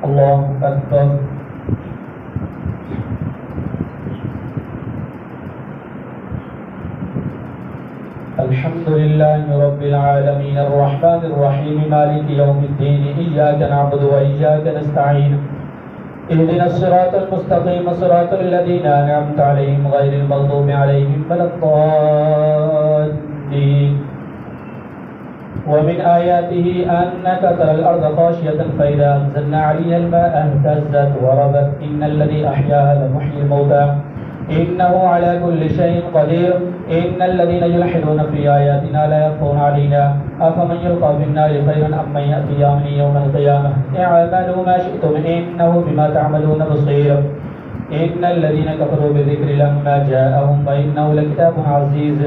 الله أكبر. الحمد لله رب العالمين الرحمن الرحيم مالك يوم الدين إياك نعبد وإياك نستعين اهدنا الصراط المستقيم صراط الذين أنعمت عليهم غير المغضوب عليهم ولا الضالين. ومن آياته أنك ترى الأرض خاشية فإذا أنزلنا عليها الماء اهتزت وربت إن الذي أحياها لمحيي الموتى إنه على كل شيء قدير. إن الذين يلحدون في آياتنا لا يخفون علينا أفمن يلقى في النار خيرا أم من يأتي يوما يوم القيامة اعملوا ما شئتم إنه بما تعملون بصير. إن الذين كفروا بالذكر لما جاءهم فإنه لكتاب عزيز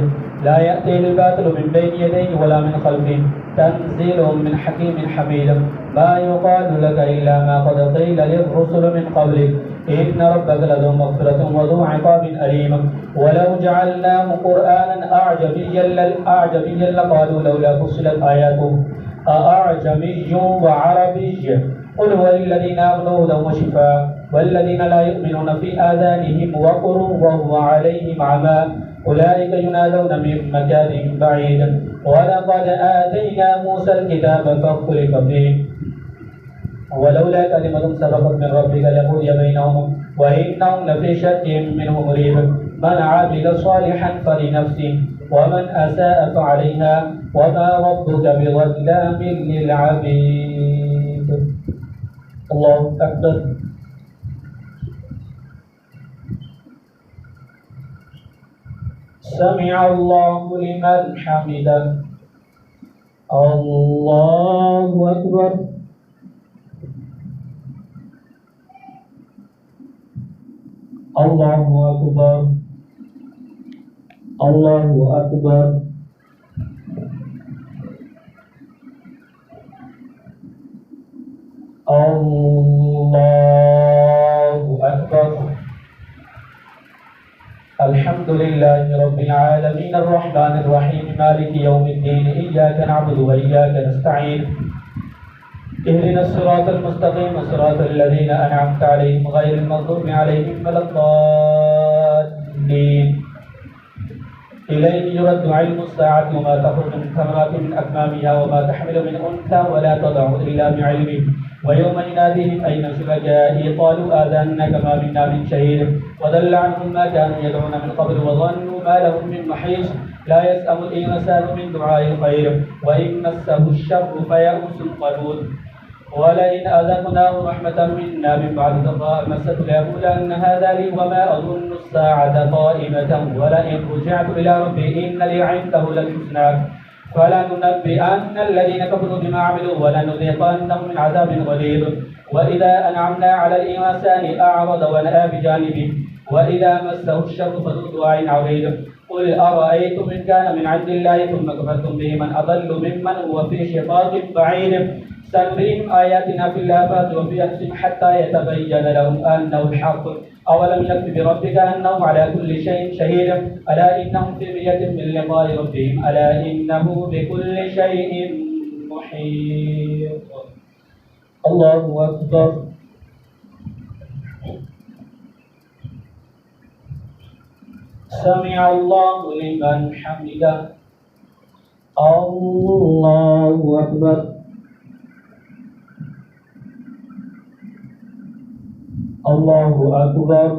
لا يأتيه الباطل من بين يديه ولا من خلفه تنزيل من حكيم حميد. ما يقال لك إلا ما قد قيل للرسل من قبلك إن ربك لذو مغفرة وذو عقاب أليم. ولو جعلناه قرآنا أعجميا لقالوا لولا فصلت آياته أأعجمي وعربي قل هو للذين آمنوا هدى وشفاء والذين لا يؤمنون في آذانهم وقر وهو عليهم عمى أولئك ينادون من مكان بعيد. ولقد آتينا موسى الكتاب فاختلف فيه ولولا كلمة سبقت من ربك لقضي بينهم وإنهم لفي شك منه مريب. من عمل صالحا فلنفسه ومن أساء فعليها وما ربك بظلام للعبيد. الله أكبر. سمع الله لمن حمده. الله أكبر. الله أكبر. الله أكبر. الله أكبر. الحمد لله رب العالمين الرحمن الرحيم مالك يوم الدين إياك نعبد وإياك نستعين اهدنا الصراط المستقيم صراط الذين أنعمت عليهم غير المغضوب عليهم ولا الضالين. إليه يرد علم الساعة وما تخرج من ثمرات من أكمامها وما تحمل من أنثى ولا تضع إلا بعلمه ويوم يناديهم أين شركائي قالوا آذانك ما منا من شهيد وضل عنهم ما كانوا يدعون من قبل وظنوا ما لهم من محيص. لا يسأم الإنسان من دعاء الخير وإن مسه الشر فيئوس قنوط. ولئن أذقناه رحمة منا من بعد ضراء مسته ليقولن هذا لي وما أظن الساعة قائمة ولئن رجعت إلى ربي إن لي عنده للحسنى فلننبئن الذين كفروا بما عملوا ولنذيقنهم من عذاب غليظ. وإذا أنعمنا على الإنسان أعرض ونأى بجانبه وإذا مسه الشر فذو دعاء عريض. قل أرأيتم إن كان من عند الله ثم كفرتم به من أضل ممن هو في شقاق بعيد. سنريهم آياتنا في الآفاق وفي أنفسهم حتى يتبين لهم أنه الحق أولم يكف بربك أنه على كل شيء شهيد. ألا إنهم في مرية من لقاء ربهم ألا إنه بكل شيء محيط. الله أكبر. سمع الله لمن حمده. الله أكبر. الله أكبر.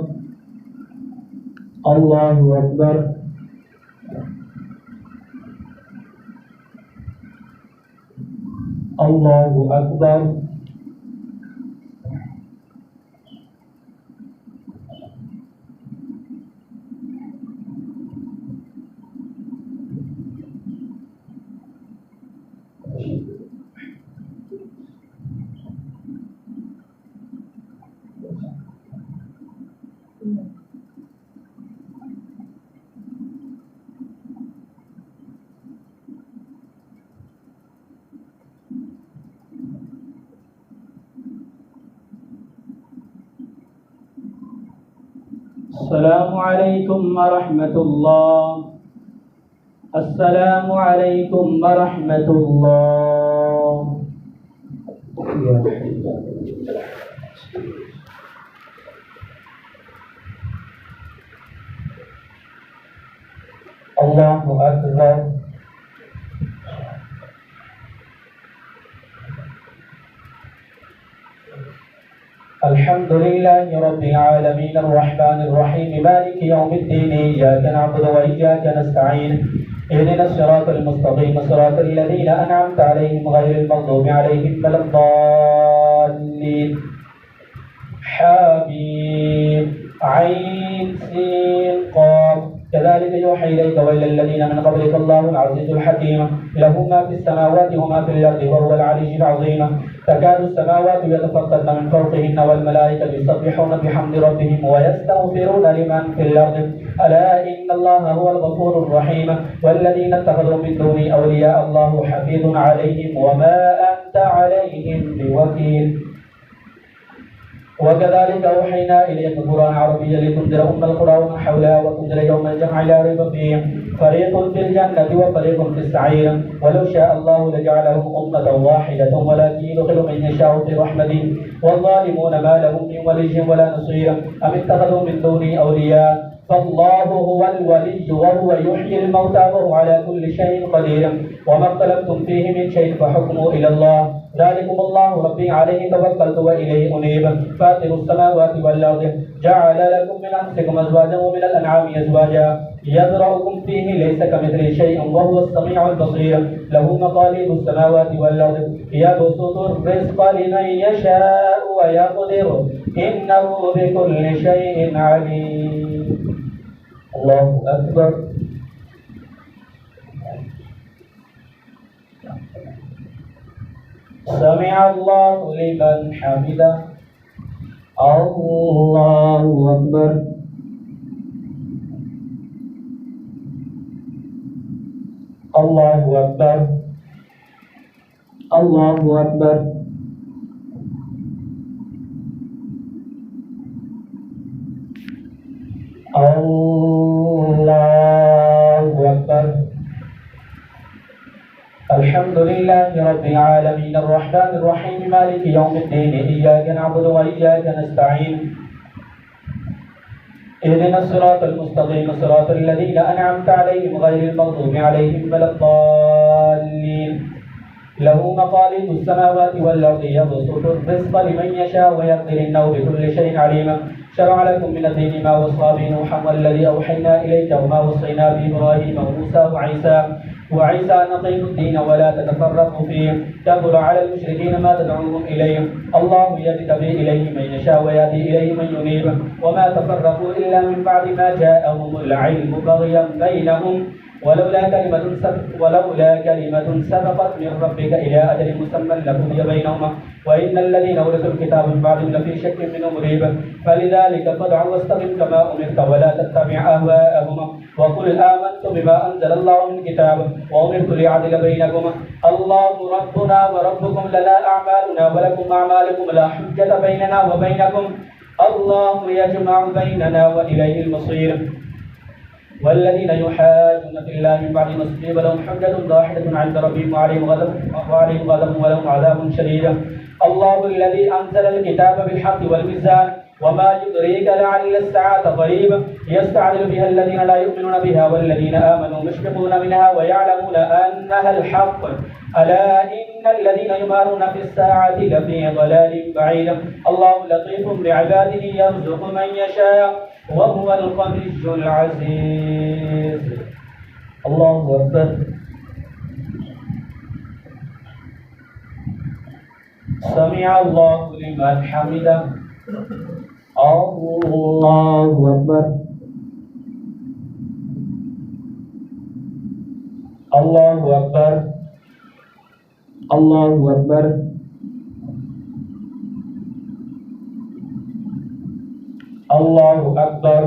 الله أكبر. الله أكبر. السلام عليكم ورحمة الله. السلام عليكم ورحمة الله. الله أكبر. الحمد لله رب العالمين الرحمن الرحيم مالك يوم الدين إياك نعبد وإياك نستعين اهدنا الصراط المستقيم صراط الذين أنعمت عليهم غير المغضوب عليهم ولا الضالين. حميم عين سين قاف كذلك يوحي إليك وإلى الذين من قبلك الله العزيز الحكيم له ما في السماوات وما في الأرض وهو العلي العظيم. تكاد السماوات يتفطرن من فوقهن والملائكة يسبحون بحمد ربهم ويستغفرون لمن في الأرض ألا إن الله هو الغفور الرحيم. والذين اتخذوا من دونه أولياء الله حفيظ عليهم وما أنت عليهم بوكيل. وكذلك أوحينا إليك قرآن عربيا لتنذر أم القرى ومن حولها وتنذر يوم الجمع لا ريب فيه فريق في الجنة وفريق في السعير. ولو شاء الله لجعلهم أمة واحدة ولكن يدخل من يشاء في رحمته والظالمون ما لهم من ولي ولا نصير. أم اتخذوا من دونه أولياء فالله هو الولي وهو يحيي الموتى وهو على كل شيء قدير. وما اختلفتم فيه من شيء فحكمه إلى الله ذلكم الله ربي عليه توكلت وإليه أنيب. فاطر السماوات والأرض جعل لكم من أنفسكم أزواجا ومن الأنعام أزواجا يذرأكم فيه ليس كمثله شيء وهو السميع البصير. له مقاليد السماوات والأرض يبسط الرزق لمن يشاء ويقدر إنه بكل شيء عليم. الله أكبر. سمع الله لمن حمده. الله أكبر. الله أكبر. الله أكبر. الله أكبر. الحمد لله رب العالمين الرحمن الرحيم مالك يوم الدين إياك نعبد وإياك نستعين اهدنا الصراط المستقيم صراط الذين أنعمت عليهم غير المغضوب عليهم ولا الضالين. له مقاليد السماوات والأرض يبسط الرزق لمن يشاء ويقدر إنه بكل شيء عليم. شرع لكم من الدين ما وصى به نوحا والذي أوحينا إليك وما وصينا به إبراهيم وموسى وعيسى أن أقيموا الدين ولا تتفرقوا فيه كبر على المشركين ما تدعوهم إليه. الله يجتبي إليه من يشاء ويهدي إليه من ينيب وما تفرقوا إلا من بعد ما جاءهم العلم بغيا بينهم ولولا كلمة سبقت من ربك إلى أجل مسمى لقضي بينهما وإن الذين أورثوا الكتاب من بعدهم لفي شك منه مريب. فلذلك فادع واستقم كما أمرت ولا تتبع أهواءهم وقل آمنت بما أنزل الله من كتاب وأمرت لأعدل بينكم الله ربنا وربكم لنا أعمالنا ولكم أعمالكم لا حجة بيننا وبينكم الله يجمع بيننا وإليه المصير. والذين يحاجون في الله من بعد ما استجيب لهم حجة ضاحكة عند ربهم وعليهم غضب ولهم عذاب شديد. الله الذي أنزل الكتاب بالحق والميزان وما يدريك لعل الساعة قريب يستعجل بها الذين لا يؤمنون بها والذين آمنوا مشفقون منها ويعلمون أنها الحق ألا إن الذين يمارون في الساعة لفي ضلال بعيد. الله لطيف بعباده يرزق من يشاء وهو القوي العزيز. الله أكبر. سمع الله لمن حمده. الله أكبر. الله أكبر. الله أكبر. الله أكبر.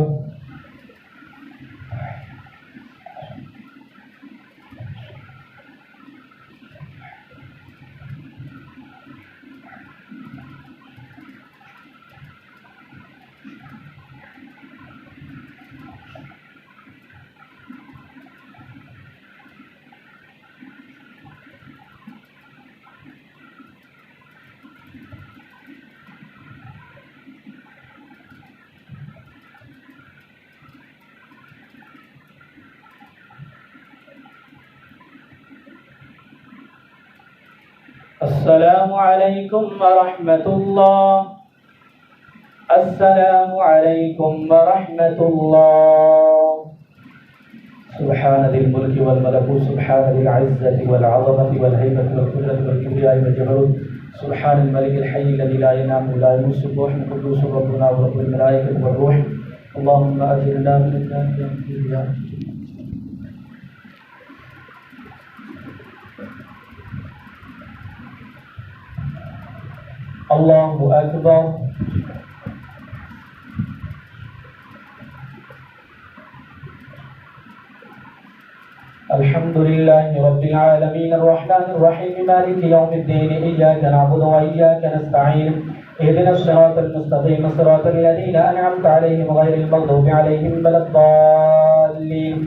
السلام عليكم ورحمة الله. السلام عليكم ورحمة الله. سبحان ذي الملك والملكوت، سبحان ذي العزة والعظمة والهيبة والقدرة والكبرياء والجبروت، سبحان الملك الحي الذي لا ينام ولا يموت، الروح القدوس ربنا ورب الملائكة والروح. اللهم أجرنا من النار يا الله أكبر. الحمد لله رب العالمين الرحمن الرحيم مالك يوم الدين، إياك نعبد وإياك نستعين، اهدنا الصراط المستقيم صراط الذين أنعمت عليهم غير المغضوب عليهم ولا الضالين.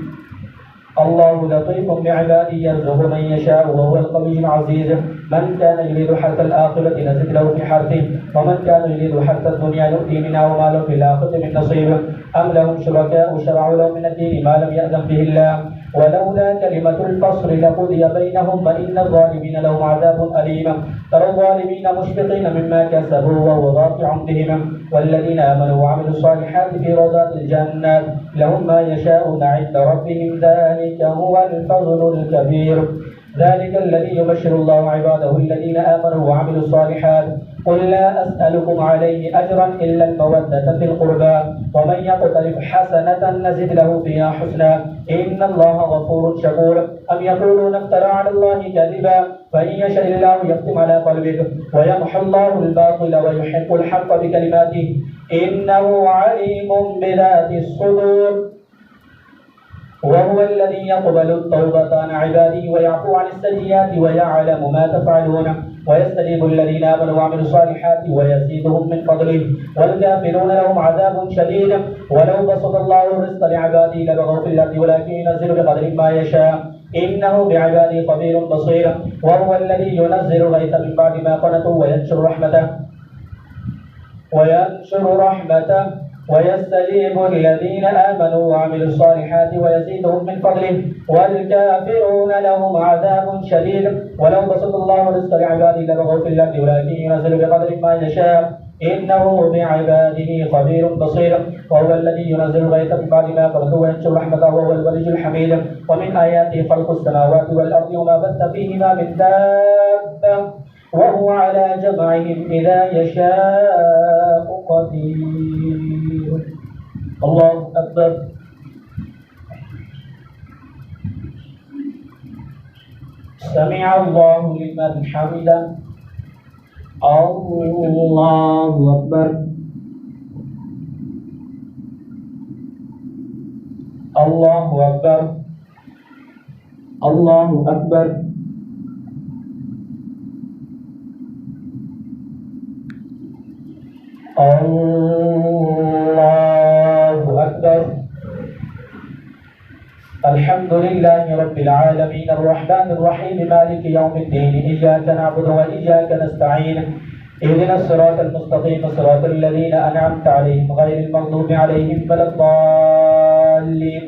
الله لطيف بعباده يرزق من يشاء وهو القوي العزيز. من كان يريد حرث الآخرة نزد له في حرثه، ومن كان يريد حرث الدنيا نؤتي منها وما له في الآخرة من نصيب. أم لهم شركاء شرعوا لهم من الدين ما لم يأذن به الله، ولولا كلمة الفصل لقضي بينهم وإن الظالمين لهم عذاب أليم. ترى الظالمين مشفقين مما كسبوا وهو واقع بهم، والذين آمنوا وعملوا الصالحات في روضات الجنات لهم ما يشاءون عند ربهم، ذلك هو الفضل الكبير. ذلك الذي يبشر الله عباده الذين آمنوا وعملوا الصالحات. قل لا أسألكم عليه أجرا إلا المودة في القربى، ومن يقترف حسنة نزد له فيها حسنا، إن الله غفور شكور. أم يقولون افترى على الله كذبا، فإن يشاء الله يختم على قلبك ويمحو الله الباطل ويحق الحق بكلماته، إنه عليم بذات الصدور. وهو الذي يقبل التوبة عن عباده ويعفو عن السيئات ويعلم ما تفعلون، ويستجيب الذين آمنوا وعملوا الصالحات ويزيدهم من فضله، والكافرون لهم عذاب شديد. ولو بسط الله الرزق لعباده لبغوا في الأرض ولكن ينزل بقدر ما يشاء، إنه بعباده خبير بصير. وهو الذي ينزل الغيث من بعد ما قنطوا وينشر رحمته ويستجيب الذين آمنوا وعملوا الصالحات ويزيدهم من فضله، والكافرون لهم عذاب شديد. ولو بسط الله الرزق لعباده لبغوا في الأرض ولكن ينزل بقدر ما يشاء، إنه بعباده خبير بصير. وهو الذي ينزل الغيث من بعد ما قنطوا وينشر رحمته وهو الولي الحميد. ومن آياته خلق السماوات والأرض وما بث فيهما من دابة، وهو على جمعهم إذا يشاء قدير. الله أكبر. سمع الله لمن حمده. الله أكبر. الله أكبر. الله أكبر. الله أكبر. الحمد لله رب العالمين الرحمن الرحيم مالك يوم الدين، إياك نعبد وإياك نستعين، اهدنا الصراط المستقيم صراط الذين أنعمت عليهم غير المغضوب عليهم ولا الضالين.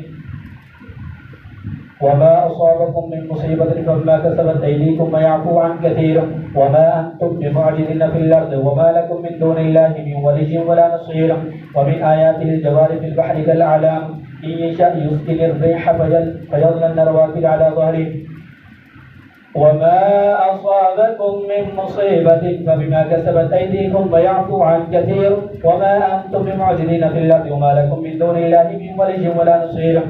وما أصابكم من مصيبة فبما كسبت أيديكم ويعفو عن كثير، وما أنتم بمعجزين في الأرض وما لكم من دون الله من ولي ولا نصير. ومن آياته الجوار في البحر كالأعلام، إن يشاء يسكن الريح فيظللن رواكد على ظهره. وما أصابكم من مصيبة فبما كسبت أيديكم ويعفو عن كثير، وما أنتم بمعجزين في الأرض وما لكم من دون الله من ولي ولا نصير.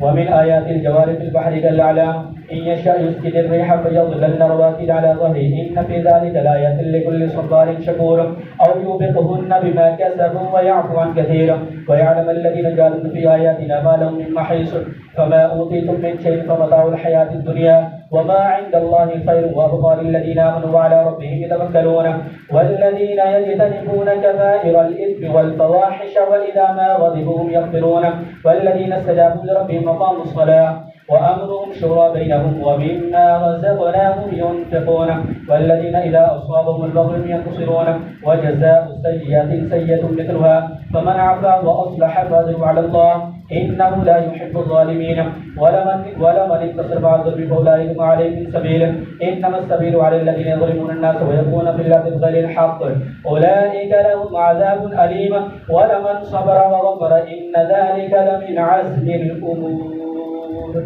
ومن آيات الجوار في البحر كالأعلام، إن يشاء يسكن الريح فيظللن رواكد على ظهره، إن في ذلك لآية لكل صبار شكور. أو يوبقهن بما كسبوا ويعفو عن كثير، ويعلم الذين جاهدوا في آياتنا ما لهم من محيص. فما أوتيتم من شيء فمتاع الحياة الدنيا، وما عند الله خير وأبقى للذين آمنوا وعلى ربهم يتوكلون. والذين يجتنبون كبائر الإثم والفواحش وإذا ما غضبوا هم يغفرون. والذين استجابوا لربهم وقاموا الصلاة وأمرهم شورى بينهم ومما رزقناهم ينفقون. والذين إذا أصابهم البغي ينتصرون. وجزاء السيئة سيئة مثلها، فمن عفا وأصلح فأجره على الله، إنه لا يحب الظالمين ولمن انتصر بعد الظلم فأولئك ما عليهم من سبيل إنما السبيل على الذين يظلمون الناس ويبغون في الأرض بغير الحق أولئك لهم عذاب أليم ولمن صبر وغفر إن ذلك لمن عزم الأمور.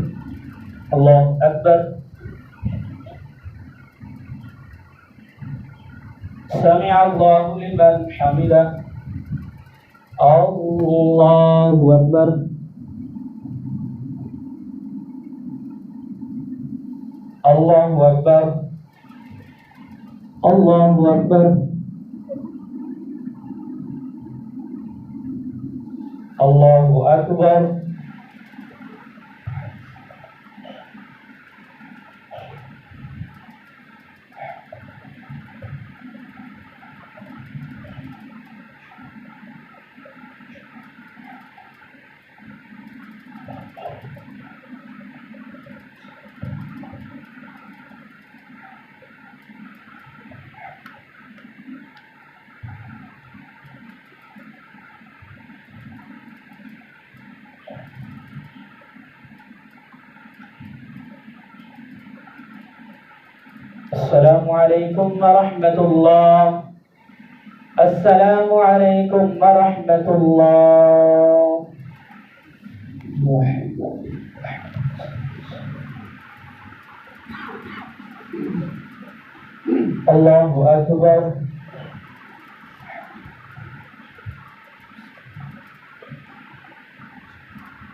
الله أكبر. سمع الله لمن حمده. الله أكبر. الله أكبر. الله أكبر. الله أكبر. السلام عليكم ورحمة الله. السلام عليكم ورحمة الله. الله أكبر.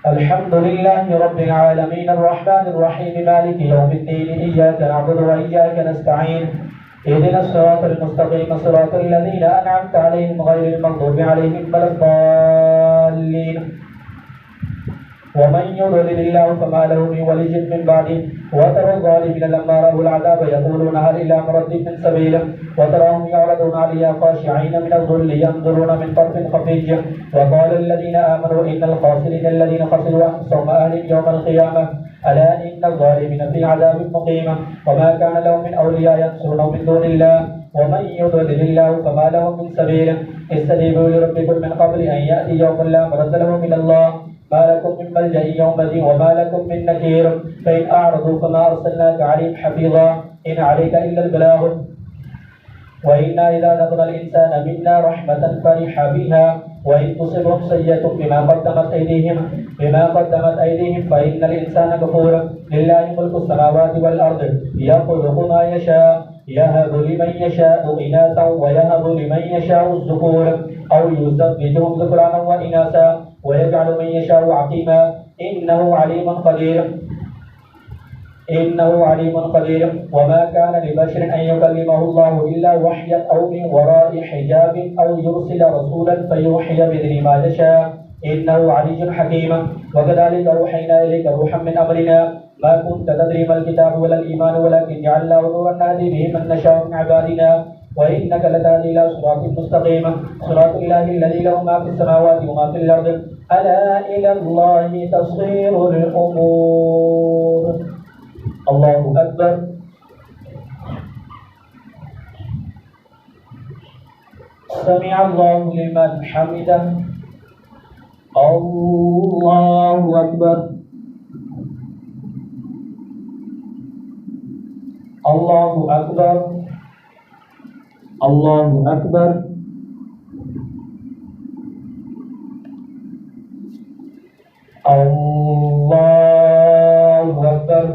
الحمد لله رب العالمين الرحمن الرحيم مالك يوم الدين إياك نعبد وإياك نستعين اهدنا الصراط المستقيم صراط الذين أنعمت عليهم غير المغضوب عليهم ولا الضالين. ومن يضلل الله فما له من ولي من بعده وترى الظالمين لما رأوا العذاب يقولون هل إلى مرد من سبيل وتراهم يعرضون عليها خاشعين من الذل ينظرون من طرف خفي وقال الذين آمنوا إن الخاسرين الذين خسروا أنفسهم أهلهم يوم القيامة ألا إن الظالمين في عذاب مقيم وما كان لهم من أولياء ينصرونهم من دون الله ومن يضلل الله فما له من سبيل استجيبوا لربكم من قبل أن يأتي يوم لا مرد له من الله ما لكم من ملجأ يومئذ وما لكم من نكير فإن أعرضوا فما أرسلناك عليهم حفيظا إن عليك إلا البلاغ وإنا إذا ذقنا الإنسان منا رحمة فرح بها وإن تصبهم سيئة بما قدمت أيديهم فإن الإنسان كفور لله ملك السماوات والأرض يخلق ما يشاء يهب لمن يشاء إناثا ويهب لمن يشاء الذكور أو يزوجهم ذكرانا وإناثا ويجعل من يشاء عقيما إنه عليم قدير وما كان لبشر أن يكلمه الله إلا وحيا أو من وراء حجاب أو يرسل رسولا فيوحي بإذنه ما يشاء إنه علي حكيم وكذلك أوحينا إليك روحا من أمرنا ما كنت تدري ما الكتاب ولا الإيمان ولكن جعلناه نورا نهدي به من نشاء من عبادنا وإنك لتهدي إلى صراط مستقيم صراط الله الذي له ما في السماوات وما في الأرض ألا إلى الله تصير الأمور. الله أكبر. سمع الله لمن حمده. الله أكبر. الله أكبر. الله أكبر. الله أكبر.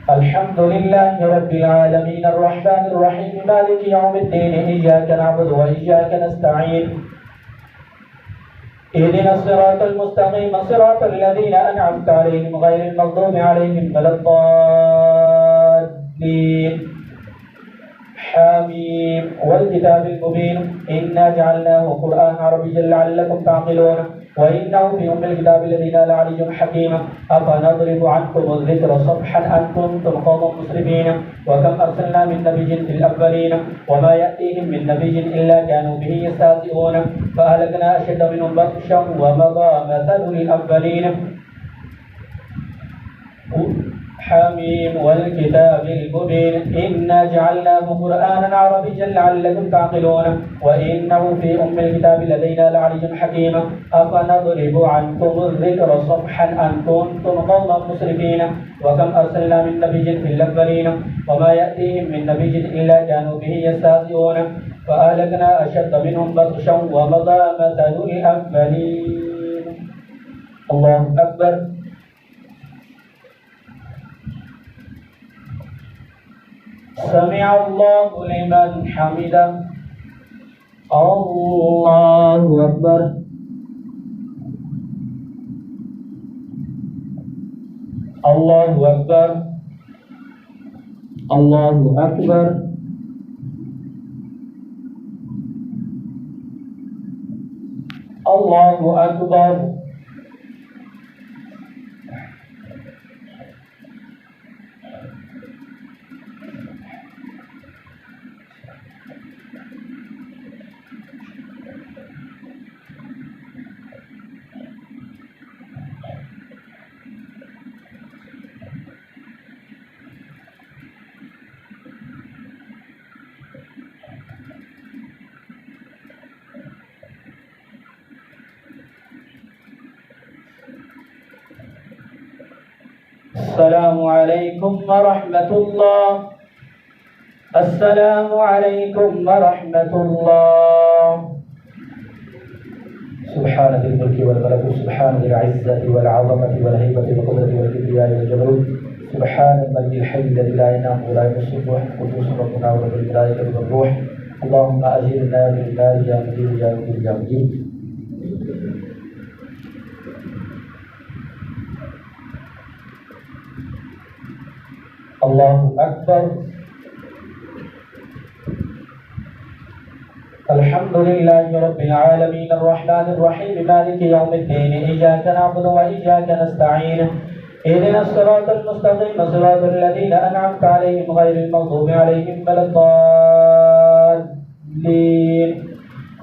الحمد لله رب العالمين الرحمن الرحيم مالك يوم الدين إياك نعبد وإياك نستعين اهدنا الصراط المستقيم صراط الذين أنعمت عليهم غير المغضوب عليهم ولا الضالين. حميم والكتاب المبين إنا جعلناه قرآنا عربيا لعلكم تعقلون وإنه في أم الكتاب الذين لعلي حكيم أفنضرب عنكم الذكر صفحا أن كنتم قوما مسرفين وكم أرسلنا من نبي في الأولين وما يأتيهم من نبي إلا كانوا به يستهزئون فأهلكنا أشد منهم بطشا ومضى مثل الأولين. حميم والكتاب المبين إنا جعلناه قرآنا عربيا لعلكم تعقلون وإنه في أم الكتاب لدينا لعلي حكيم أفنضرب عنكم الذكر صفحا أن كنتم قوما مسرفين وكم أرسلنا من نبي في الأولين وما يأتيهم من نبي إلا كانوا به يستهزئون فأهلكنا أشد منهم بطشا ومضى مثل الأولين. الله أكبر. سمع الله لمن حمده. الله أكبر. الله أكبر. الله أكبر. الله أكبر. السلام عليكم ورحمة الله. السلام عليكم ورحمة الله. سبحان ذي الملك والملكوت سبحان ذي العزة والعظمة والهيبة والقدرة والكبرياء والجبروت سبحان الملك الحي الذي لا ينام ولا يمسك قدوس ربنا ورب الملائكة والروح. اللهم أجرنا بالله يا مجيد يا مجيد يا مجيد. الله أكبر. الحمد لله رب العالمين الرحمن الرحيم مالك يوم الدين إياك نعبد وإياك نستعين اهدنا الصراط المستقيم صراط الذين أنعمت عليهم غير المغضوب عليهم ولا الضالين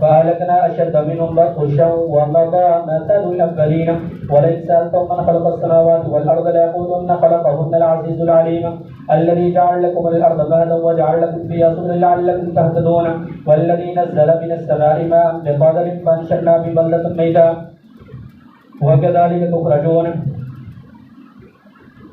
فأهلكنا أشد منهم بطشا ومضى مثل الأولين ولئن سألتهم من خلق السماوات والأرض ليقولن خلقهن العزيز العليم الذي جعل لكم الأرض مهدا وجعل لكم فيها سبلا لعلكم تهتدون والذي نزل من السماء ماء بقدر فأنشرنا ببلدة ميتا وكذلك تخرجون.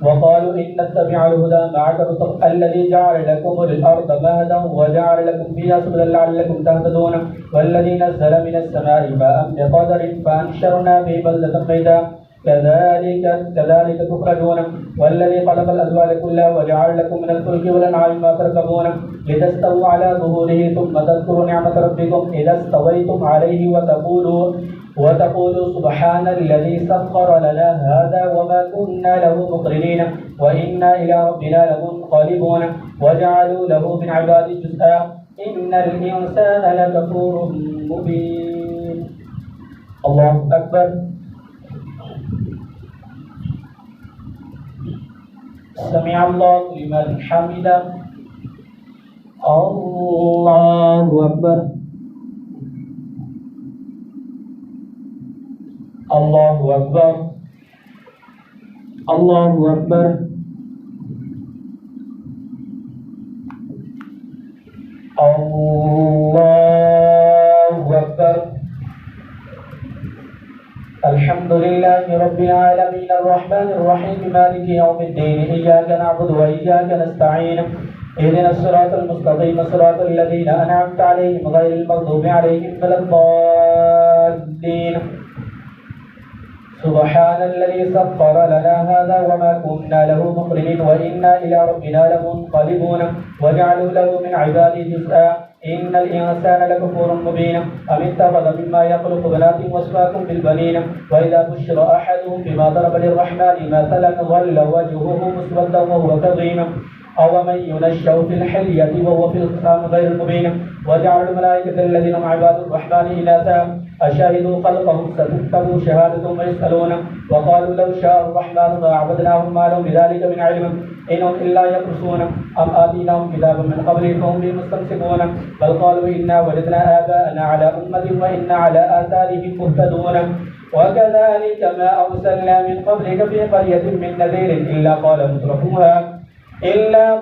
وقالوا إن نتبع الهدى معك الذي جعل لكم الأرض مهدا وجعل لكم فيها سبلا لعلكم تهتدون والذي نزل من السماء ماء بقدر فأنشرنا به بلدة ميتا كذلك تخرجون والذي خلق الأزواج كلها وجعل لكم من الفلك والأنعام ما تركبون لتستووا على ظهوره ثم تذكروا نعمة ربكم إذا استويتم عليه وتقولوا سبحان الذي سخر لنا هذا وما كنا له مقرنين وإنا إلى ربنا لمنقلبون وجعلوا له من عباده جزءا إن الإنسان لكفور مبين. الله أكبر. سمع الله لمن حمده. الله أكبر. الله أكبر. الله أكبر. الله أكبر. الحمد لله رب العالمين الرحمن الرحيم مالك يوم الدين إياك نعبد وإياك نستعين اهدنا الصراط المستقيم صراط الذين أنعمت عليهم غير المغضوب عليهم ولا الضالين. سبحان الذي سخر لنا هذا وما كنا له مقرنين وإنا إلى ربنا لمنقلبون وجعلوا له من عباده جزءا إن الإنسان لكفور مبين أم اتخذ مما يخلق بنات وأصفاكم بالبنين وإذا بشر أحدهم بما ضرب للرحمن مثلا ظل وجهه مسودا وهو كظيم أومن ينشأ في الحلية وهو في الخصام غير المبين وجعل الملائكة الذين هم عباد الرحمن إناثا أشهدوا خلقهم ستكتب شهادتهم ويسألون وقالوا لو شاء الرحمن ما عبدناهم ما لهم بذلك من علم إنهم إلا يخرصون أم آتيناهم كتابا من قبله فهم به مستمسكون بل قالوا إنا وجدنا آباءنا على أمة وإنا على آثارهم مهتدون وكذلك ما أرسلنا من قبلك في قرية من نذير إلا قال مترفوها إنا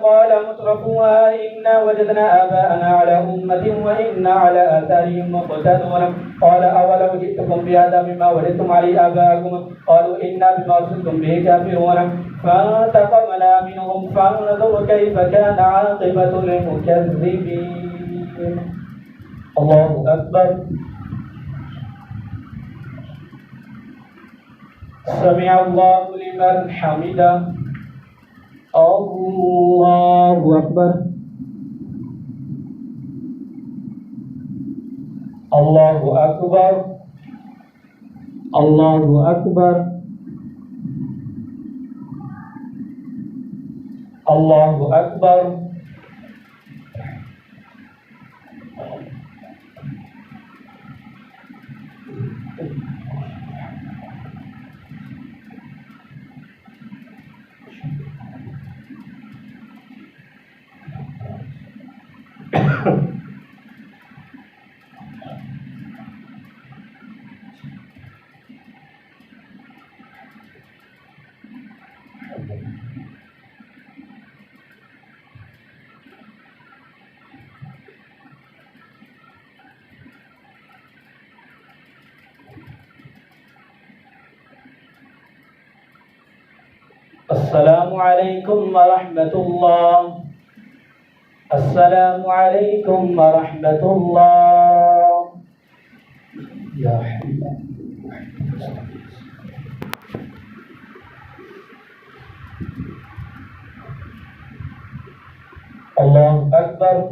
وجدنا آباءنا على أمة وإنا على آثارهم مقتدون. قال أولو جئتكم بهذا مما وجدتم عليه آباءكم قالوا إنا بما أرسلتم به كافرون. فانتقمنا منهم فانظر كيف كان عاقبة المكذبين. الله أكبر. سمع الله لمن حمده. الله أكبر. الله أكبر. الله أكبر. الله أكبر. السلام عليكم ورحمة الله. السلام عليكم ورحمة الله. يا حبيبي الله أكبر.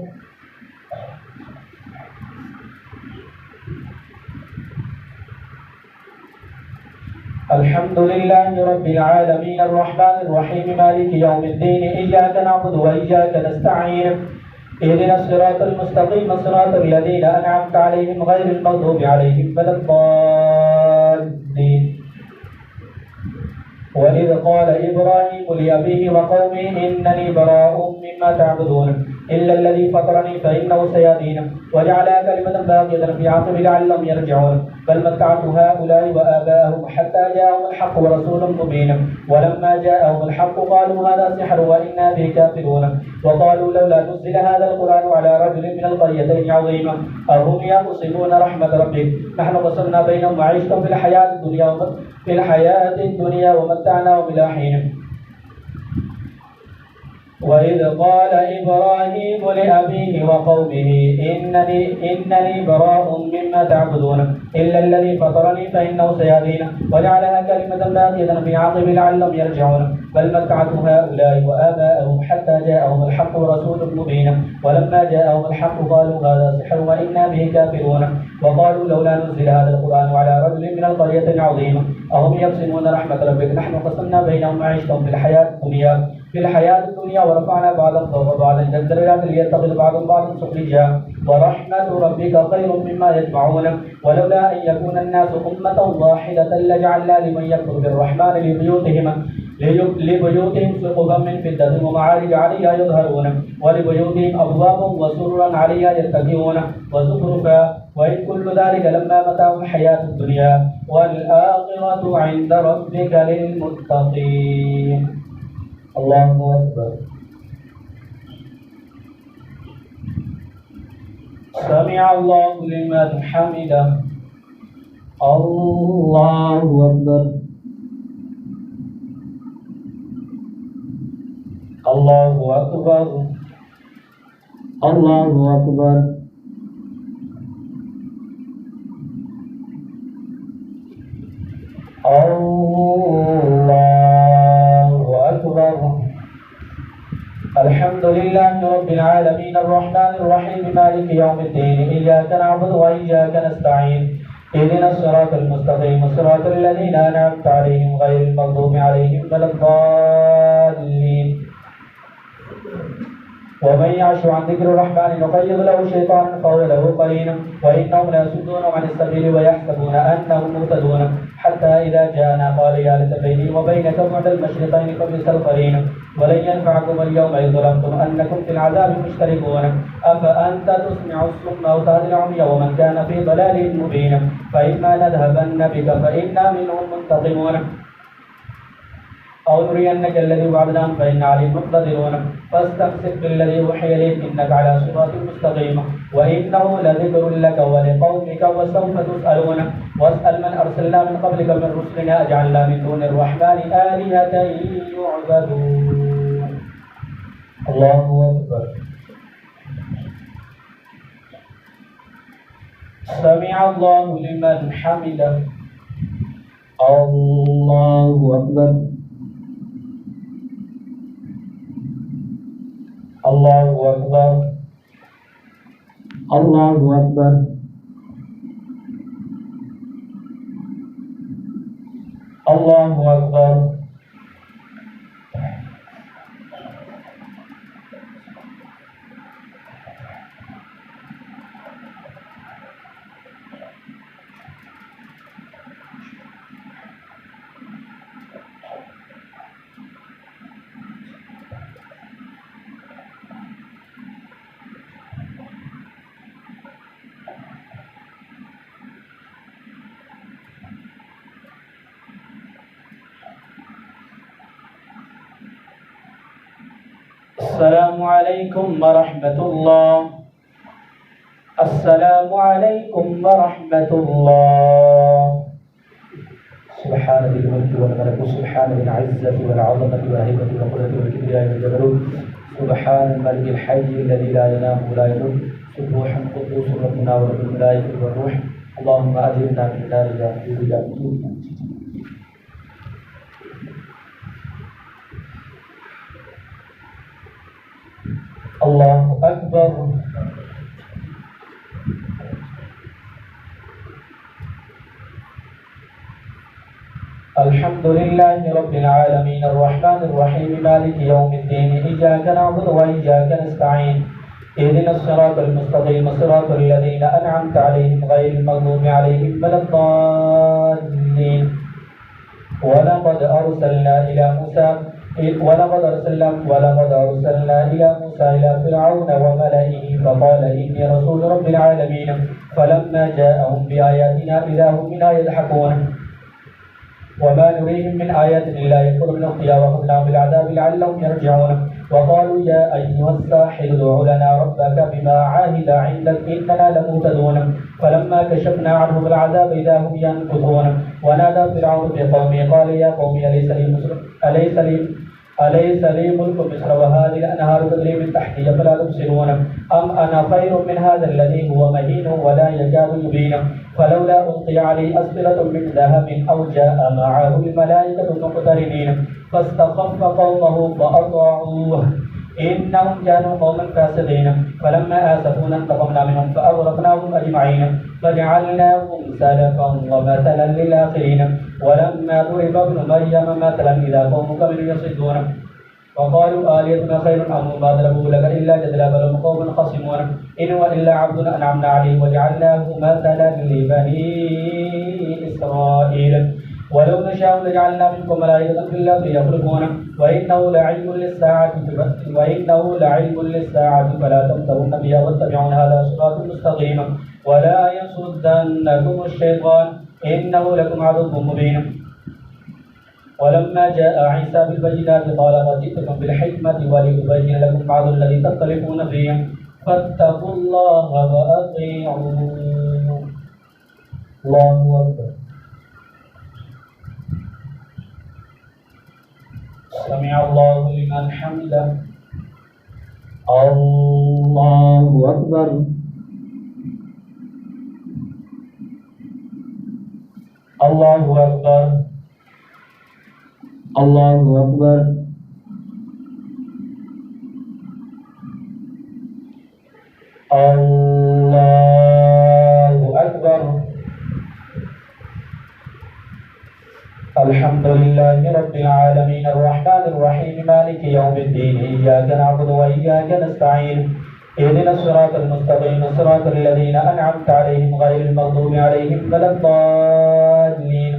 الحمد لله رب العالمين الرحمن الرحيم مالك يوم الدين إياك نعبد وإياك نستعين اهدنا الصراط المستقيم صراط الذين أنعمت عليهم غير المغضوب عليهم ولا الضالين. وإذ قال إبراهيم لأبيه وقومه إنني براء مما تعبدون إلا الذي فطرني فإنه سيهدين وجعلها كلمة باقية في عقبه لعلهم يرجعون بل متعت هؤلاء وآباءهم حتى جاءهم الحق ورسول مبين ولما جاءهم الحق قالوا هذا سحر وإنا به كافرون وقالوا لولا نزل هذا القرآن على رجل من القريتين عظيم أهم يقسمون رحمة ربك نحن قسمنا بينهم معيشتهم في الحياة الدنيا ومتعناهم إلى حين. وإذ قال إبراهيم لأبيه وقومه إنني براء مما تعبدون إلا الذي فطرني فإنه سيهدين وجعلها كلمة باقية في عقبه لعلهم يرجعون بل متعت هؤلاء وآباءهم حتى جاءهم الحق ورسول مبين ولما جاءهم الحق قالوا هذا سحر وإنا به كافرون وقالوا لولا نزل هذا القرآن على رجل من القرية عظيم أهم يقسمون رحمة ربك نحن قسمنا بينهم معيشتهم في الحياة الدنيا ورفعنا بعضهم فوق بعض درجات ليتخذ بعضهم بعضا سخريا ورحمة ربك خير مما يجمعون ولولا أن يكون الناس أمة واحدة لجعلنا لمن يكفر بالرحمن لبيوتهم سقفا من فضة ومعارج عليها يظهرون ولبيوتهم أبوابا وسررا عليها يتكئون وزخرفا وإن كل ذلك لما متاع الحياة الدنيا والآخرة عند ربك للمتقين. الله أكبر. سمع الله لمن حمده. الله أكبر. الله أكبر. الله أكبر. الله أكبر. الحمد لله رب العالمين الرحمن الرحيم مالك يوم الدين إياك نعبد وإياك نستعين اهدنا الصراط المستقيم صراط الذين أنعمت عليهم غير المغضوب عليهم ولا الضالين. ومن يعش عن ذكر الرحمن نقيض له شيطانا فهو له قرين وإنهم ليصدونهم عن السبيل ويحسبون أنهم مهتدون حتى إذا جاءنا قال يا ليت بيني وبينك بعد المشرقين فبئس القرين ولن ينفعكم اليوم إذ ظلمتم أنكم في العذاب مشتركون أفأنت تسمع الصم أو تهدي العمي ومن كان في ضلال مبين فإما نذهبن بك فإنا منهم منتقمون أو نرينك الذي وعدناهم فإنا عليهم مقتدرون فاستمسك بالذي أوحي إليك إنك على صراط مستقيم وإنه لذكر لك ولقومك وسوف تسألون واسأل من أرسلنا من قبلك من رسلنا أجعلنا من دون الرحمن آلهة يعبدون. الله أكبر. سمع الله لمن حمده. الله أكبر. الله أكبر. الله أكبر. الله أكبر. السلام عليكم ورحمة الله. السلام عليكم ورحمة الله. سبحان ذي الملك والملك سبحان ذي العزة والعظمة والهيبة والقدرة والكبرياء والجبروت سبحان الملك الحي الذي لا ينام ولا يموت سبوح قدوس ربنا ورب الملائكة والروح. اللهم أجرنا من النار يا مجيب يا مجيب. الله أكبر. الحمد لله رب العالمين الرحمن الرحيم مالك يوم الدين إياك نعبد وإياك نستعين اهدنا الصراط المستقيم صراط الذين أنعمت عليهم غير المغضوب عليهم ولا الضالين. ولقد أرسلنا إلى موسى إلى فرعون وملئه فقال إني رسول رب العالمين فلما جاءهم بآياتنا إذا هم منها يضحكون وما نريهم من آيات إلا يكفر من أختها وأخذناهم بالعذاب لعلهم يرجعون وقالوا يا أيها الساحر ادع لنا ربك بما عاهد عندك إننا لمهتدون فلما كشفنا عنهم العذاب إذا هم ينكثون ونادى فرعون في قومه قال يا قوم أليس لي ملك مصر وهذه الأنهار تجري من تحتي فلا تبصرون أم أنا خير من هذا الذي هو مهين ولا يكاد يبين فلولا ألقي عليه أسورة من ذهب أو جاء معه الملائكة مقترنين فاستخف قومه فأطاعوه إنهم كانوا قوما فاسقين فلما آسفونا انتقمنا منهم فأغرقناهم أجمعين فجعلناهم سلفا ومثلا للآخرين ولما ضرب ابن مريم مثلا إذا قومك منه يصدون وقالوا آلهتنا خير أم ما ضربوا لك إلا جدلا بل هم قوم خصمون إن هو إلا عبد أنعمنا عليه وجعلناه مثلا لبني إسرائيل ولو نشاء لجعلنا منكم ملائكة في الأرض يخلفون وإنه لعلم للساعة فلا تمترون بها واتبعون هذا صراط مستقيم ولا يصدنكم الشيطان إنه لكم عدو مبين. ولما جاء عيسى بالبينات قال قد جئتكم بالحكمة ولأبين لكم بعض الذي تختلفون فيه فاتقوا الله وأطيعون. الله أكبر. سمع الله لمن حمده. الله أكبر. الله أكبر. الله أكبر. الله أكبر. الحمد لله رب العالمين الرحمن الرحيم مالك يوم الدين إياك نعبد وإياك نستعين اهدنا الصراط المستقيم صراط الذين أنعمت عليهم غير المغضوب عليهم ولا الضالين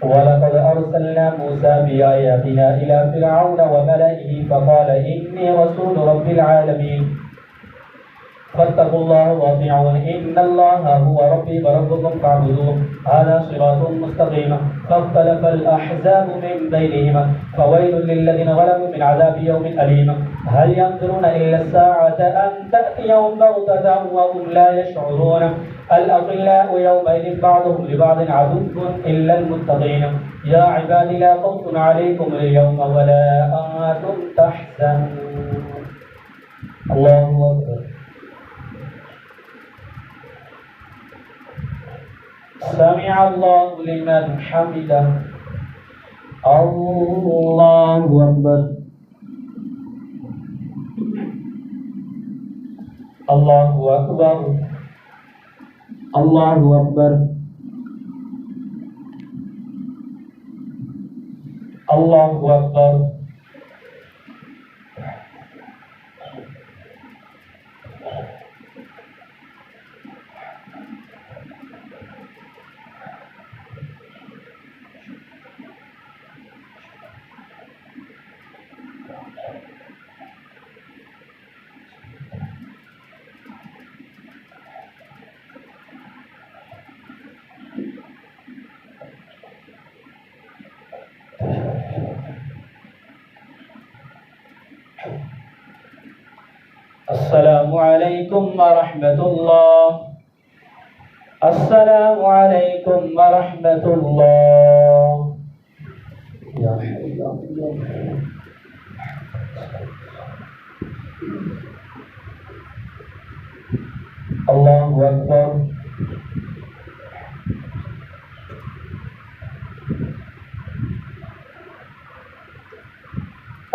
ولقد أرسلنا موسى بآياتنا إلى فرعون وملئه فقال إني رسول رب العالمين فاتقوا الله وأطيعون إن الله هو ربي وربكم فاعبدوه هذا صراط مستقيم فاختلف الأحزاب من بينهما فويل للذين ظلموا من عذاب يوم أليم هل ينظرون إلا الساعة أن تأتيهم بغتة وهم لا يشعرون الأخلاء يومئذ بعضهم لبعض عدو إلا المتقين يا عبادي لا خوف عليكم اليوم ولا أنتم تحزنون الله أكبر سمع الله لمن حمده الله أكبر الله أكبر الله أكبر الله أكبر السلام عليكم ورحمة الله السلام عليكم ورحمة الله يا حي يا قيوم الله أكبر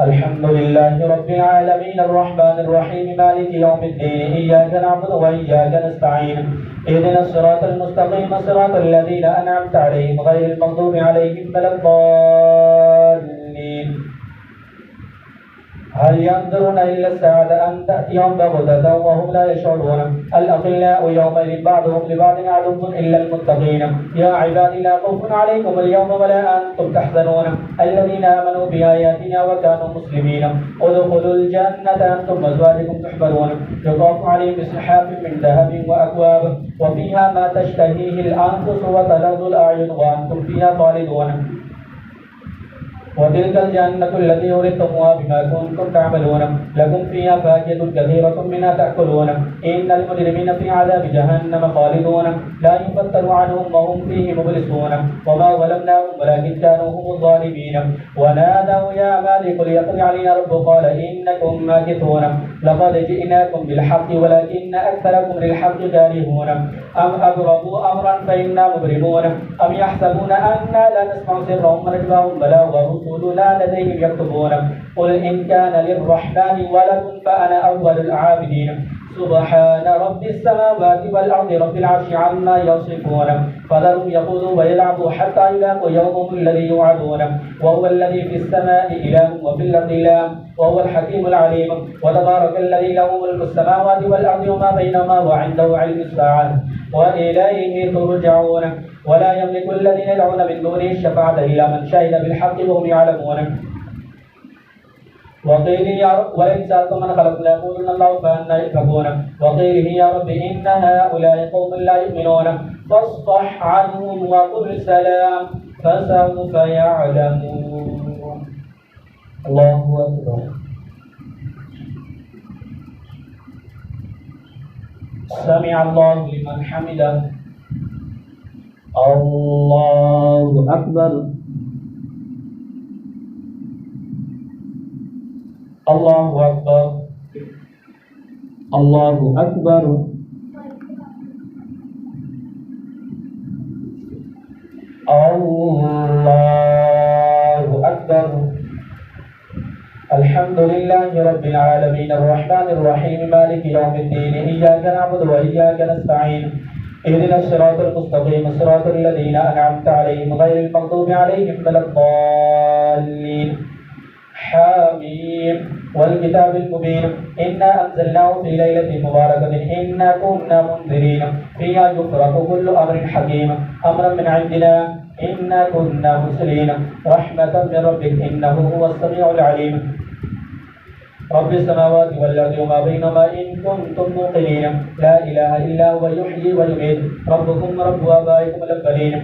الحمد لله رب العالمين الرحمن الرحيم مالك يوم الدين إياك نعبد وإياك نستعين اهدنا الصراط المستقيم صراط الذين أنعمت عليهم غير المغضوب عليهم ولا الضالين هل ينظرون إلا الساعة أن تأتيهم بغتة وهم لا يشعرون الأخلاء يومئذ بعضهم لبعض عدو إلا المتقين يا عبادي لا خوف عليكم اليوم ولا أنتم تحزنون الذين آمنوا بآياتنا وكانوا مسلمين ادخلوا الجنة أنتم وأزواجكم تحبرون يطاف عليهم بصحاف من ذهب وأكواب وفيها ما تشتهيه الأنفس وتلذ الأعين وأنتم فيها خالدون وتلك الجنة التي أورثتموها بما كنتم تعملون لكم فيها فاكهة كثيرة منها تأكلون إن المجرمين في عذاب جهنم خالدون لا يفتر عنهم وهم فيه مبلسون وما ظلمناهم ولكن كانوا هم الظالمين ونادوا يا مالك ليقضي علينا ربك قال إنكم ماكثون لقد جئناكم بالحق ولكن أكثركم للحق كارهون أم أبرموا أمرا فإنا مبرمون أم يحسبون أنا لا نسمع سرهم ونجواهم بلى ورسلنا لديهم يكتبون قل إن كان للرحمن ولد فأنا أول العابدين سبحان رب السماوات والأرض رب العرش عما يصفون فذرهم يخوضوا ويلعبوا حتى يلاقوا يومهم الذي يوعدون وهو الذي في السماء إله وفي الأرض إله وهو الحكيم العليم وتبارك الذي له ملك السماوات والأرض وما بينهما وعنده علم الساعة وإليه ترجعون ولا يملك الذين يدعون من دونه الشفاعة إلا من شهد بالحق وهم يعلمون وقيل يا رب ولئن سألتم من خلق ليقولن الله فأنا يؤفكون وقيله يا رب إن هؤلاء قوم لا يؤمنون فاصفح عنهم وقل سلام فسوف يعلمون الله أكبر سمع الله لمن حمده الله أكبر الله أكبر الله أكبر الله أكبر الحمد لله رب العالمين الرحمن الرحيم مالك يوم الدين إياك نعبد وإياك نستعين اهدنا الصراط المستقيم صراط الذين أنعمت عليهم غير المغضوب عليهم ولا الضالين حميم والكتاب المبين إنا أنزلناه في ليلة مباركة إنا كنا منذرين فيها يفرق كل أمر حكيم أمرا من عندنا إنا كنا مرسلين رحمة من ربك إنه هو السميع العليم رب السماوات والأرض وما بينهما إن كنتم موقنين لا إله إلا هو يحيي ويميت ربكم رب آبائكم الأولين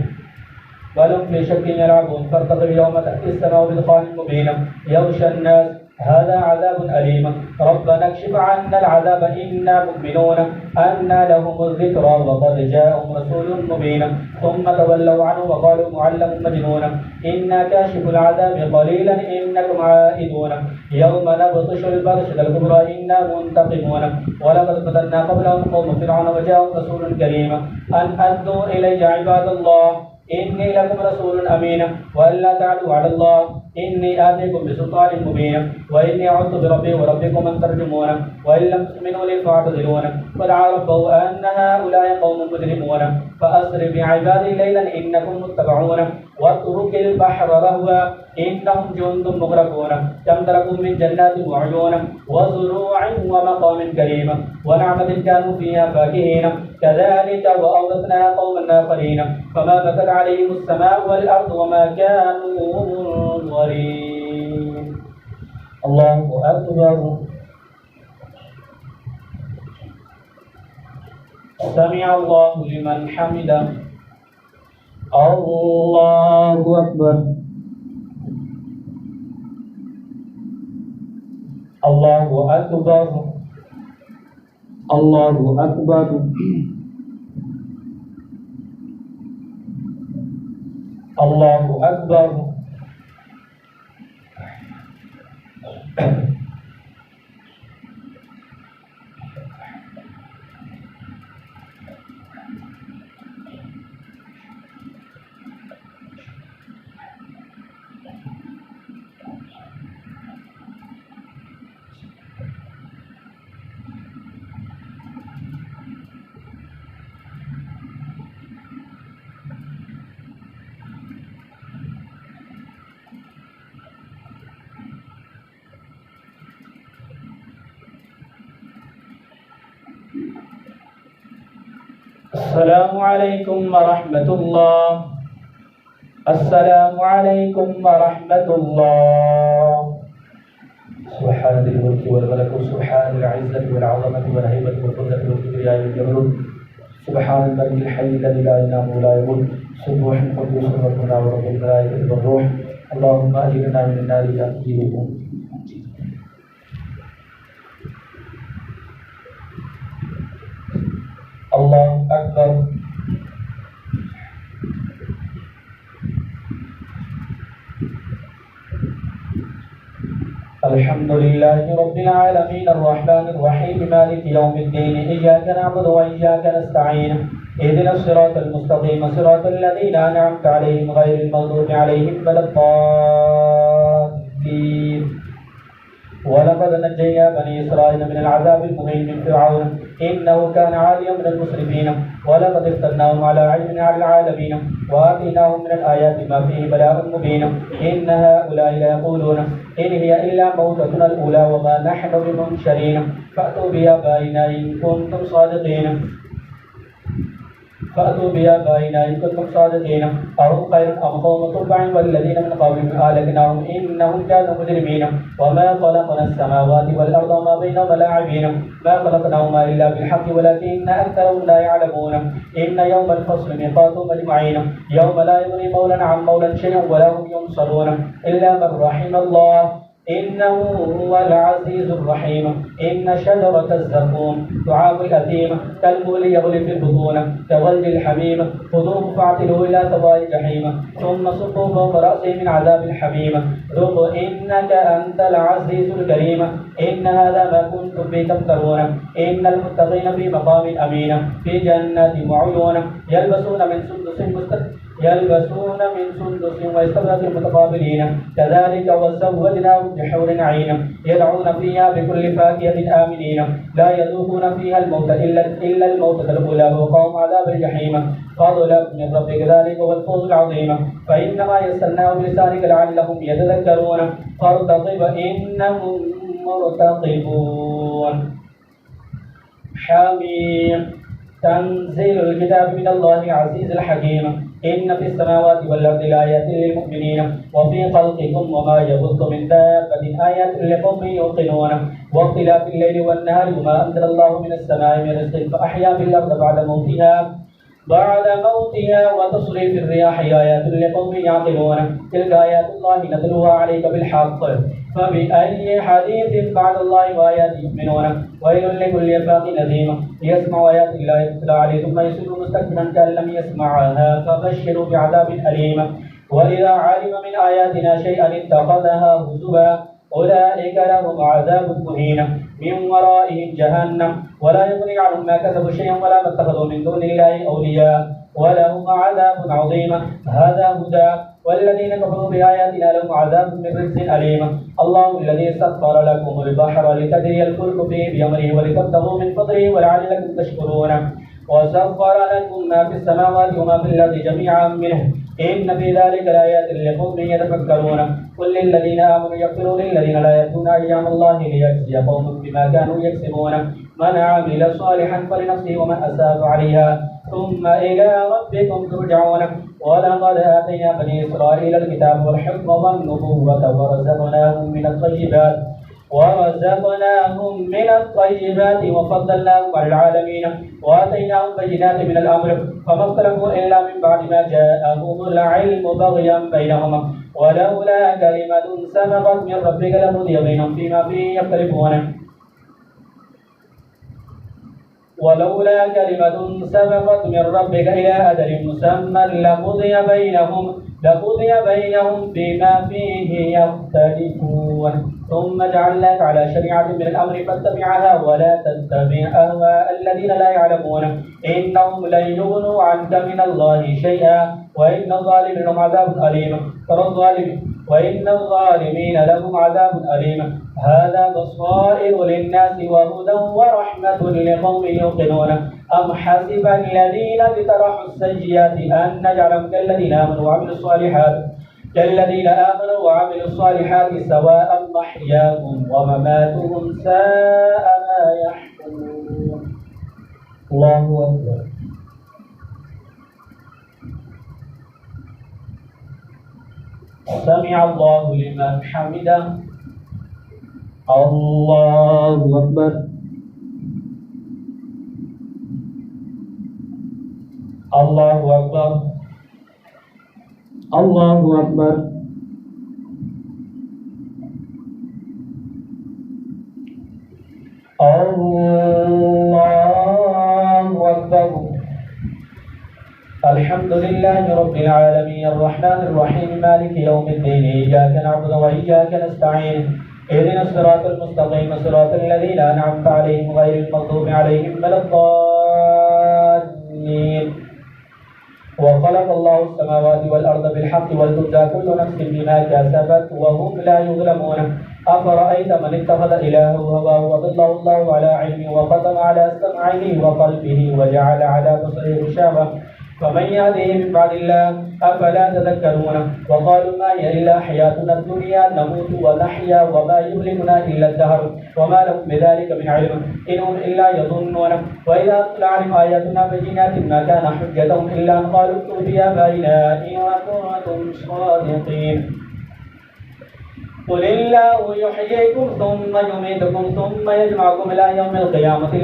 بل هم في شك يلعبون فارتقب يوم تأتي السماء بدخان مبين يغشى الناس هذا عذاب أليم ربنا اكشف عنا العذاب إنا مؤمنون أنى لهم الذكرى وقد جاءهم رسول مبين ثم تولوا عنه وقالوا معلم مجنون إنا كاشف العذاب قليلا إنكم عائدون يوم نبطش البطشة الكبرى إنا منتقمون ولقد فتنا قبلهم قوم فرعون وجاءهم رسول كريم أن أدوا إلي عباد الله إني لكم رسول أمين وألا تعلوا على الله إني آتيكم بسلطان مبين وإني عدت بربي وربكم أن ترجمون وإن لم تؤمنوا لي فاعتذرون فدعا ربه أن هؤلاء قوم مجرمون فأسر بعبادي ليلا إنكم متبعون واترك البحر رهوا إنهم جند مغرقون كم تركوا من جنات وعيون وزروع ومقام كريم ونعمة كانوا فيها فاكهين كذلك وأورثناها قوما آخرين فما بكت عليهم السماء والأرض وما كانوا منظرين الله أكبر سمع الله لمن حمده الله أكبر الله أكبر الله أكبر الله أكبر السلام عليكم ورحمة الله السلام عليكم ورحمة الله سبحان ذي الملك والملكوت سبحان العزة والعظمة والهيبة والقدرة والكبرياء والجبروت سبحان الملك الحي الذي لا ينام ولا يموت سبوح قدوس ربنا ورب الملائكة والروح اللهم أجرنا من النار تأتيه الله أكبر الحمد لله رب العالمين الرحمن الرحيم مالك يوم الدين إياك نعبد وإياك نستعين اهدنا الصراط المستقيم صراط الذين أنعمت عليهم غير المغضوب عليهم ولا الضالين ولقد نجينا بني إسرائيل من العذاب المهين من فرعون إنه كان عاليا من المسرفين ولقد اخترناهم على علم على العالمين وآتيناهم من الآيات ما فيه بلاء مبين إن هؤلاء ليقولون إن هي إلا موتتنا الأولى وما نحن بمنشرين فأتوا بآبائنا إن كنتم صادقين فأتوا بآبائنا إن كنتم صادقين أهم خير أم قوم تبع والذين من قبلهم أهلكناهم إنهم كانوا مجرمين وما خلقنا السماوات والأرض وما بينهما لاعبين ما خلقناهما إلا بالحق ولكن أكثرهم لا يعلمون إن يوم الفصل ميقاتهم أجمعين يوم لا يغني مولى عن مولى شيئا ولا هم ينصرون إلا من رحم الله إنه هو العزيز الرحيم إن شجرة الزقوم طعام الأثيم كالمهل يغلي في البطون كغلي الحميم خذوه فاعتلوه إلى سواء الجحيم ثم صبوا فوق رأسه من عذاب الحميم ذوق إنك أنت العزيز الكريم إن هذا ما كنتم به تمترون إن المتقين في مقام أمين في جنات وعيون يلبسون من سندس يلبسون من سندس واستبرق متقابلين كذلك وزوجناهم بحور عين يدعون فيها بكل فاكهة آمنين لا يذوقون فيها الموت إلا الموتة الأولى ووقاهم عذاب الجحيم فضلا من ربك ذلك هو الفوز العظيم فإنما يسرناه بلسانك لعلهم يتذكرون فارتقب إنهم مرتقبون حميم تنزيل الكتاب من الله العزيز الحكيم إن في السماوات والأرض لآيات للمؤمنين وفي خلقكم وما يبث من دابة آيات لقوم يوقنون واختلاف الليل والنهار وما أنزل الله من السماء من رزق فأحيا بالأرض بعد موتها وتصريف الرياح آيات لقوم يعقلون تلك آيات الله نتلوها عليك بالحق فبأي حديث بعد الله وآياته يؤمنون ويل لكل أفاق نذيم يسمع آيات الله يتلى عليه ثم يصير مستكبرا كأن لم يسمعها فبشره بعذاب أليم وإذا علم من آياتنا شيئا اتخذها هزوا أولئك لهم عذاب مهين من ورائهم جهنم ولا يغني عنهم ما كسبوا شيئا ولا ما اتخذوا من دون الله أولياء ولهم عذاب عظيم هذا هدى والذين كفروا بآياتنا لهم عذاب من رجز أليم الله الذي سخر لكم البحر لتجري الفلك فيه بأمره ولتبتغوا من فضله ولعلكم تشكرون وسخر لكم ما في السماوات وما في الأرض جميعا منه إن في ذلك لآيات لقوم يتفكرون قل للذين آمنوا يغفروا للذين لا يرجون أيام الله ليجزي قوم بما كانوا يكسبون من عمل صالحا فلنفسه ومن أساء عليها ثم إلى ربكم ترجعون ولقد آتينا بني إسرائيل الكتاب والحكم والنبوة ورزقناهم من الطيبات وفضلناهم على العالمين وآتيناهم بينات من الأمر فما اختلفوا إلا من بعد ما جاءهم العلم بغيا بينهما ولولا كلمة سبقت من ربك لقضي بينهم فيما فيه يختلفون ولولا كلمة سبقت من ربك إلى أجل مسمى لقضي بينهم فيما فيه يختلفون ثم جعلناك على شريعة من الأمر فاتبعها ولا تتبع أهواء الذين لا يعلمون إنهم لن يغنوا عنك من الله شيئا وإن الظالمين لهم عذاب أليم وإن الظالمين لهم عذاب أليم هذا بصائر للناس وهدى ورحمة لقوم يوقنون أم حسب الذين اجترحوا السيئات أن نجعلهم كالذين آمنوا وعملوا الصالحات سواء محياهم ومماتهم ساء ما يحكمون الله أكبر سمع الله لمن حمده الله أكبر الله أكبر الله أكبر الله أكبر الحمد لله رب العالمين الرحمن الرحيم مالك يوم الدين إياك نعبد وإياك نستعين اهدنا الصراط المستقيم صراط الذين أنعمت عليهم غير المغضوب عليهم ولا الضالين وخلق الله السماوات والأرض بالحق ولتجزى كل نفس بما كسبت وهم لا يظلمون أفرأيت من اتخذ إلهه هواه وضله الله على علمه وختم على سمعه وقلبه وجعل على بصره غشاوة فمن يهده من بعد الله أفلا تذكرون وقالوا ما هي إلا حياتنا الدنيا نموت ونحيا وما يهلكنا إلا الدهر وما لهم بذلك من علم إن هم إلا يظنون وإذا تتلى عليهم آياتنا بينات ما كان حجتهم إلا أن قالوا ائتوا بآبائنا إن كنتم صادقين قل الله يحييكم ثم يميتكم ثم يجمعكم إلى يوم القيامة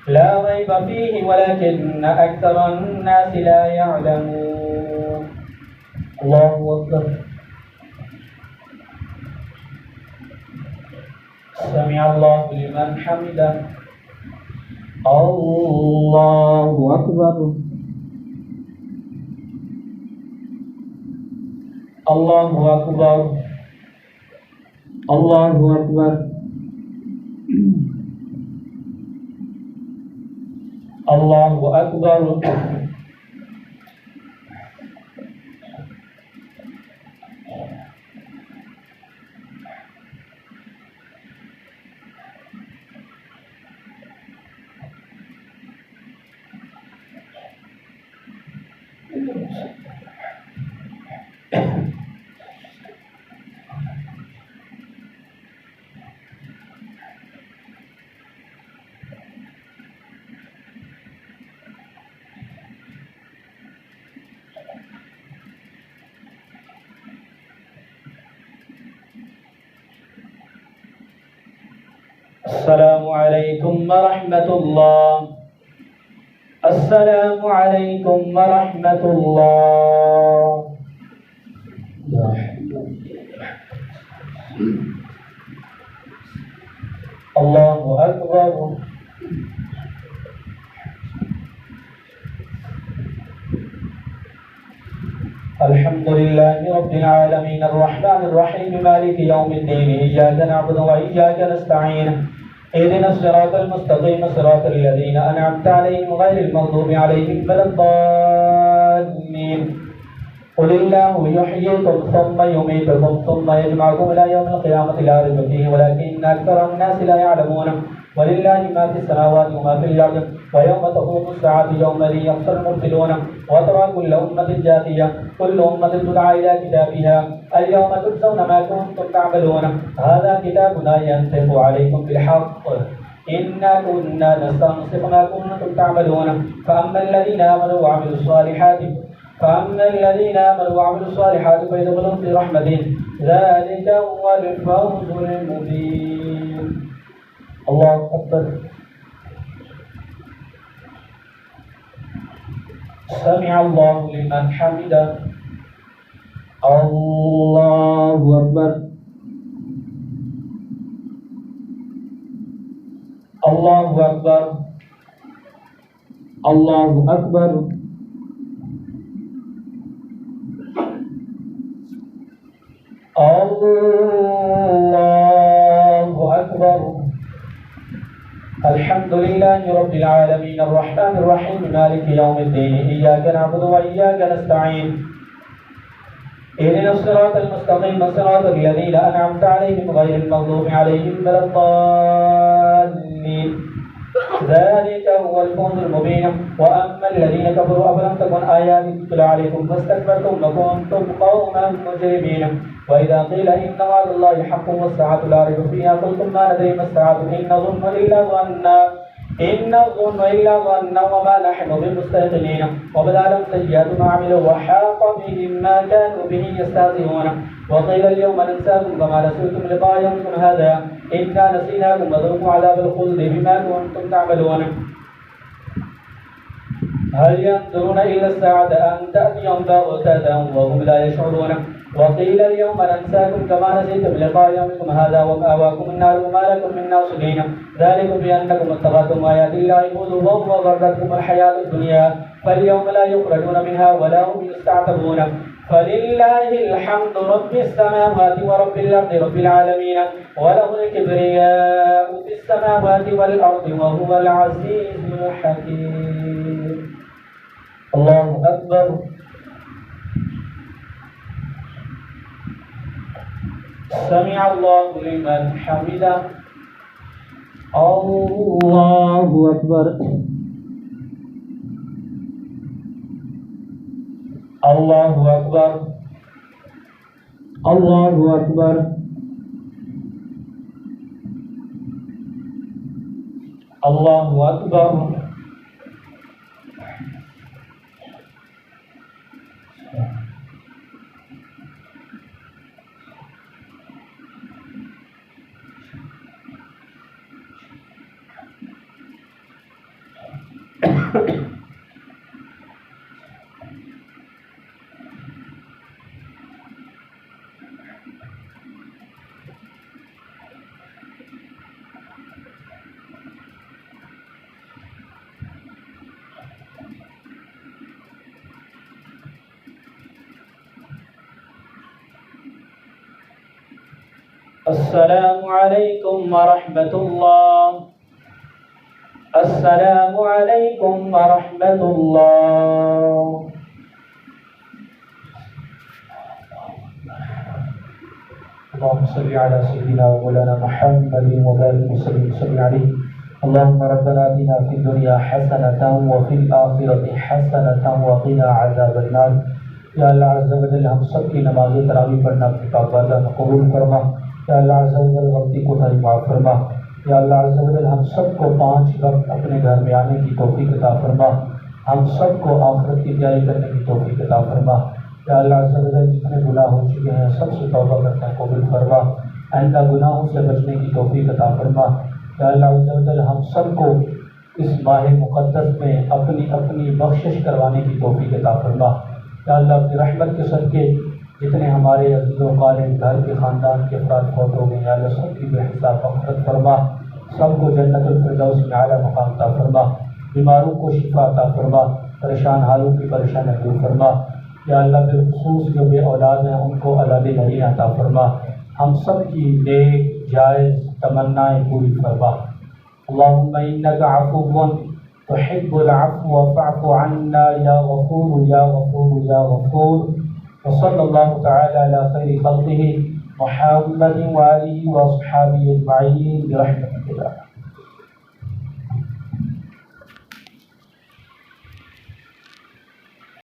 لا ريب فيه ولكن أكثر الناس لا يعلمون الله أكبر سمع الله لمن حمده الله أكبر الله أكبر الله أكبر الله أكبر अस्सलामु अलैकुम व रहमतुल्लाह। अस्सलामु अलैकुम व रहमतुल्लाह। अल्लाहु अकबर। अल्हम्दुलिल्लाहि रब्बिल आलमीन अर्रहमानिर रहीम मालिकि यौमिद्दीन इय्याका नअबुदु व इय्याका नस्तईन इहदिनस सिरातल मुस्तक़ीम सिरातल लज़ीना अनअमता अलैहिम गैरिल मग़दूबि अलैहिम वलद्दाल्लीन। क़ुलिल्लाहु युहयीकुम सुम्मा युमीतुकुम सुम्मा यजमअकुम इला यौमिल क़ियामति ला रैब फ़ीहि वलाकिन्ना अक्सरन नासि ला यअलमून। वलिल्लाहि मा फ़िस समावाति व मा फ़िल अर्ज़ व यौम तक़ूमु अस्साअतु यौमइज़िन यख़्सरुल मुब्तिलून व तरा कुल्ला उम्मतिन जाथिया कुल्लु उम्मतिन तुदआ इला किताबिहा अल-यौम तुजज़ौना मा कुन्तुम तअमलून हाज़ा किताबुना यंतिक़ु अलैकुम बिल हक़्क़ इन्ना कुन्ना नस्तनसिख़ु मा कुन्तुम तअमलून فأما الذين آمنوا وعملوا الصالحات فيدخلون في رحمته ذلك هو الفوز المبين. الله أكبر. سمع الله لمن حمده. الله أكبر. الله أكبر. الله أكبر. الله أكبر. الحمد لله رب العالمين الرحمن الرحيم مالك يوم الدين إياك نعبد وإياك نستعين اهدنا الصراط المستقيم صراط الذين أنعمت عليهم غير المغضوب عليهم ولا الضالين. ذلك هو الفوز المبين. وأما الذين كفروا أفلم تكن آياتي تتلى عليكم فاستكبرتم وكنتم قوما مجرمين. وإذا قيل إن وعد الله حق والساعة لا ريب فيها قلتم ما ندري ما الساعة إن الظن إلا ظنا وما نحن بمستيقنين وبدا لهم سيئات ما عملوا وحاق بهم ما كانوا به يستهزئون. وقيل اليوم ننساكم كما نسيتم لقاء يومكم هذا إنا نسيناكم وذوقوا عذاب الخلد بما كنتم تعملون. هل ينظرون إلا الساعة أن تأتيهم بغتة وهم لا يشعرون. وقيل اليوم ننساكم كما نسيتم لقاء يومكم هذا ومأواكم النار وما لكم من ناصرين. ذلكم بأنكم اتخذتم آيات الله هزوا وغرتكم الحياة الدنيا فاليوم لا يخرجون منها ولا هم يستعتبون. فلله الحمد رب السماوات ورب الأرض رب العالمين وله الكبرياء في السماوات والأرض وهو العزيز الحكيم. الله أكبر. سمع الله لمن حمده. الله أكبر. الله أكبر. الله أكبر. الله أكبر. السلام عليكم ورحمة الله. السلام عليكم ورحمة الله. اللهم صل على سيدنا ومولانا محمد وبارك وسلم عليه. اللهم ربنا آتنا في الدنيا حسنة وفي الآخرة حسنة وقنا عذاب النار. या अल्लाह अज़्ज़ा व जल हम सब की नमाज़ तरावी पढ़ना अपनी पाकबारगाह में कबूल फरमा। या अल्लाह अज़्ज़ा व जल गलती को तारी माफ़ फरमा। या अल्लाह अज़्ज़ा व जल हम सब को 5 वक्त अपने घर में आने की तौफ़ीक़ अता फरमा। हम सब को आखिरत की तैयारी करने की तौफ़ीक़ अता फरमा। या अल्लाह अज़्ज़ा व जल जितने गुनाह हो चुके हैं सबसे तौबा करना कबूल फरमा। आइंदा गुनाहों से बचने की तौफ़ीक़ अता फरमा। या अल्लाह अज़्ज़ व जल हम सबको इस माह मुक़द्दस में अपनी अपनी बख्शिश करवाने की तौफ़ीक़ अता फरमा। या अल्लाह अपनी रहमत के सदक़े जितने हमारे अज़ीज़ क़ारिब घर के ख़ानदान के अफ़राद फौत हो गए, या अल्लाह सबकी बेहिसाब मग़फ़िरत फरमा, सबको जन्नतुल फ़िरदौस में आला मक़ाम अता फरमा, बीमारों को शिफा अता फरमा, परेशान हालों की परेशानी दूर फरमा। या अल्लाह बिलख़ुसूस जो बे औलाद हैं उनको औलाद नरीना अता फरमा, हम सब की नेक जायज़ तमन्नाएँ पूरी फरमा। अल्लाहुम्मा इन्नका अफ़ुव्वुन तुहिब्बुल अफ़्व फ़अफ़ु अन्ना या गफ़ूर या गफ़ूर या गफ़ूर। व सल्लल्लाहु तआला अला खैरि ख़ल्क़िही मुहम्मदिन व आलिहि व अस्हाबिही अजमईन बिरहमतिका।